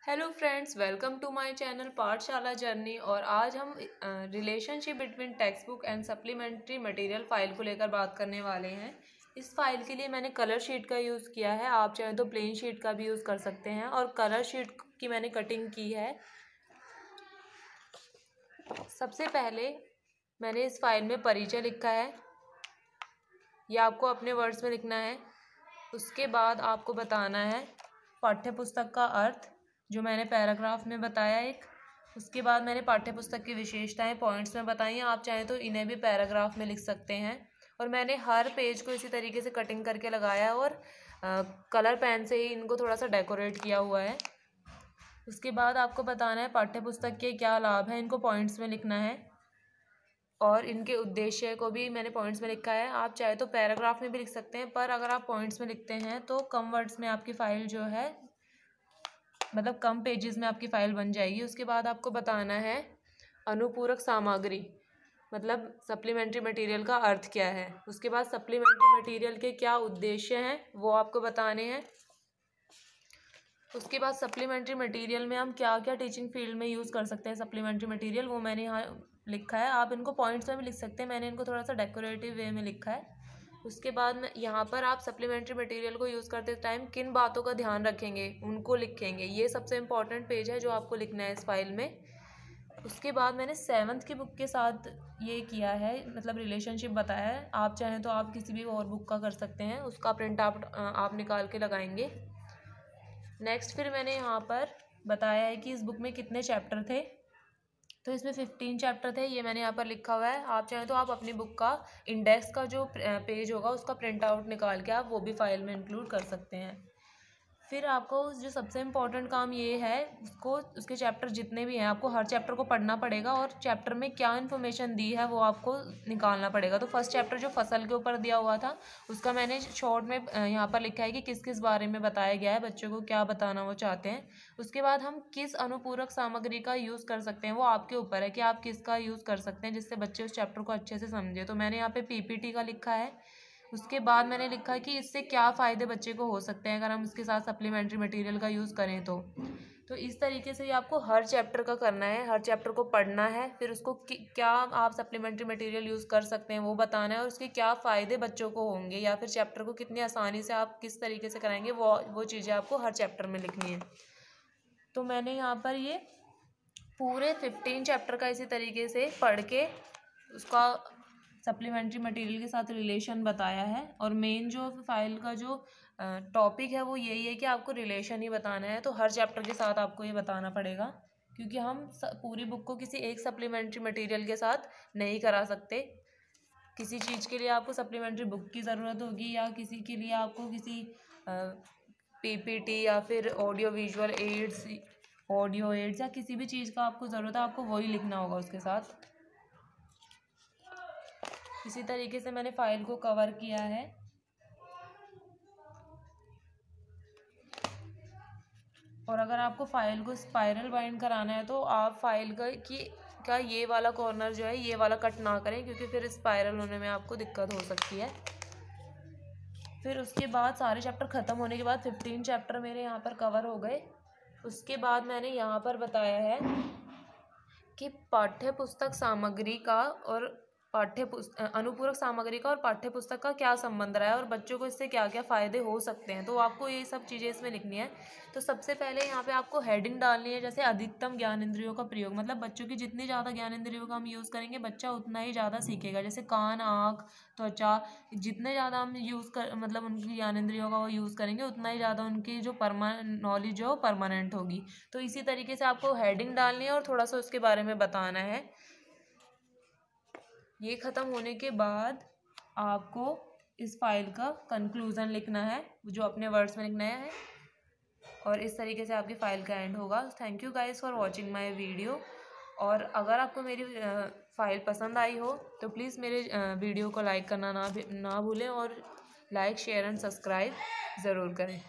Hello friends, welcome to my channel Pathshala journey. और आज हम relationship between text book and supplementary material file को लेकर बात करने वाले हैं। इस फाइल के लिए मैंने कलर शीट का यूज़ किया है। आप चाहें तो प्लेन शीट का भी यूज़ कर सकते हैं। और कलर शीट की मैंने कटिंग की है। सबसे पहले मैंने इस फाइल में परिचय लिखा है, यह आपको अपने वर्ड्स में लिखना है। उसके बाद आपको बताना है पाठ्य पुस्तक का अर्थ, जो मैंने पैराग्राफ में बताया एक। उसके बाद मैंने पाठ्य पुस्तक की विशेषताएं पॉइंट्स में बताई हैं। आप चाहें तो इन्हें भी पैराग्राफ में लिख सकते हैं। और मैंने हर पेज को इसी तरीके से कटिंग करके लगाया और कलर पेन से ही इनको थोड़ा सा डेकोरेट किया हुआ है। उसके बाद आपको बताना है पाठ्य पुस्तक के क्या लाभ हैं, इनको पॉइंट्स में लिखना है। और इनके उद्देश्य को भी मैंने पॉइंट्स में लिखा है। आप चाहे तो पैराग्राफ में भी लिख सकते हैं, पर अगर आप पॉइंट्स में लिखते हैं तो कम वर्ड्स में आपकी फ़ाइल जो है, मतलब कम पेजेस में आपकी फ़ाइल बन जाएगी। उसके बाद आपको बताना है अनुपूरक सामग्री, मतलब सप्लीमेंट्री मटेरियल का अर्थ क्या है। उसके बाद सप्लीमेंट्री मटेरियल के क्या उद्देश्य हैं वो आपको बताने हैं। उसके बाद सप्लीमेंट्री मटेरियल में हम क्या क्या टीचिंग फील्ड में यूज़ कर सकते हैं सप्लीमेंट्री मटेरियल, वो मैंने यहाँ लिखा है। आप इनको पॉइंट्स में भी लिख सकते हैं, मैंने इनको थोड़ा सा डेकोरेटिव वे में लिखा है। उसके बाद में यहाँ पर आप सप्लीमेंट्री मटेरियल को यूज़ करते टाइम किन बातों का ध्यान रखेंगे उनको लिखेंगे। ये सबसे इम्पॉर्टेंट पेज है जो आपको लिखना है इस फाइल में। उसके बाद मैंने 7th की बुक के साथ ये किया है, मतलब रिलेशनशिप बताया है। आप चाहें तो आप किसी भी और बुक का कर सकते हैं, उसका प्रिंट आउट आप निकाल के लगाएंगे। नेक्स्ट फिर मैंने यहाँ पर बताया है कि इस बुक में कितने चैप्टर थे। तो इसमें 15 चैप्टर थे, ये मैंने यहाँ पर लिखा हुआ है। आप चाहें तो आप अपनी बुक का इंडेक्स का जो पेज होगा उसका प्रिंट आउट निकाल के आप वो भी फाइल में इंक्लूड कर सकते हैं। फिर आपको जो सबसे इम्पोर्टेंट काम ये है, उसके चैप्टर जितने भी हैं आपको हर चैप्टर को पढ़ना पड़ेगा और चैप्टर में क्या इन्फॉर्मेशन दी है वो आपको निकालना पड़ेगा। तो फर्स्ट चैप्टर जो फसल के ऊपर दिया हुआ था उसका मैंने शॉर्ट में यहाँ पर लिखा है कि किस किस बारे में बताया गया है, बच्चों को क्या बताना वो चाहते हैं। उसके बाद हम किस अनुपूरक सामग्री का यूज़ कर सकते हैं, वो आपके ऊपर है कि आप किसका यूज़ कर सकते हैं जिससे बच्चे उस चैप्टर को अच्छे से समझे। तो मैंने यहाँ पे PPT का लिखा है। उसके बाद मैंने लिखा कि इससे क्या फ़ायदे बच्चे को हो सकते हैं अगर हम इसके साथ सप्लीमेंट्री मटेरियल का यूज़ करें तो इस तरीके से आपको हर चैप्टर का करना है, हर चैप्टर को पढ़ना है। फिर उसको क्या आप सप्लीमेंट्री मटेरियल यूज़ कर सकते हैं वो बताना है और उसके क्या फ़ायदे बच्चों को होंगे, या फिर चैप्टर को कितनी आसानी से आप किस तरीके से कराएंगे वो चीज़ें आपको हर चैप्टर में लिखनी है। तो मैंने यहाँ पर ये पूरे 15 चैप्टर का इसी तरीके से पढ़ के उसका सप्लीमेंट्री मटेरियल के साथ रिलेशन बताया है। और मेन जो फाइल का जो टॉपिक है वो यही है कि आपको रिलेशन ही बताना है। तो हर चैप्टर के साथ आपको ये बताना पड़ेगा, क्योंकि हम पूरी बुक को किसी एक सप्लीमेंट्री मटेरियल के साथ नहीं करा सकते। किसी चीज़ के लिए आपको सप्लीमेंट्री बुक की ज़रूरत होगी, या किसी के लिए आपको किसी PPT या फिर audio visual aids, audio aids या किसी भी चीज़ का आपको ज़रूरत है, आपको वही लिखना होगा उसके साथ। इसी तरीके से मैंने फाइल को कवर किया है। और अगर आपको फाइल को स्पाइरल बाइंड कराना है तो आप फाइल का ये वाला कॉर्नर जो है ये वाला कट ना करें, क्योंकि फिर स्पाइरल होने में आपको दिक्कत हो सकती है। फिर उसके बाद सारे चैप्टर ख़त्म होने के बाद 15 चैप्टर मेरे यहाँ पर कवर हो गए। उसके बाद मैंने यहाँ पर बताया है कि पाठ्य पुस्तक सामग्री का और अनुपूरक सामग्री का और पाठ्य पुस्तक का क्या संबंध रहा है और बच्चों को इससे क्या क्या फ़ायदे हो सकते हैं। तो आपको ये सब चीज़ें इसमें लिखनी है। तो सबसे पहले यहाँ पे आपको हेडिंग डालनी है, जैसे अधिकतम ज्ञान इंद्रियों का प्रयोग, मतलब बच्चों की जितनी ज़्यादा ज्ञान इंद्रियों का हम यूज़ करेंगे बच्चा उतना ही ज़्यादा सीखेगा। जैसे कान, आँख, त्वचा, जितने ज़्यादा हम मतलब उनकी ज्ञान इंद्रियों का वो यूज़ करेंगे उतना ही ज़्यादा उनकी जो नॉलेज है वो परमानेंट होगी। तो इसी तरीके से आपको हेडिंग डालनी है और थोड़ा सा उसके बारे में बताना है। ये ख़त्म होने के बाद आपको इस फाइल का कंक्लूज़न लिखना है, जो अपने वर्ड्स में लिखना है। और इस तरीके से आपकी फ़ाइल का एंड होगा। Thank you guys for watching my video. और अगर आपको मेरी फ़ाइल पसंद आई हो तो प्लीज़ मेरे वीडियो को लाइक करना ना भूलें, और लाइक, शेयर एंड सब्सक्राइब ज़रूर करें।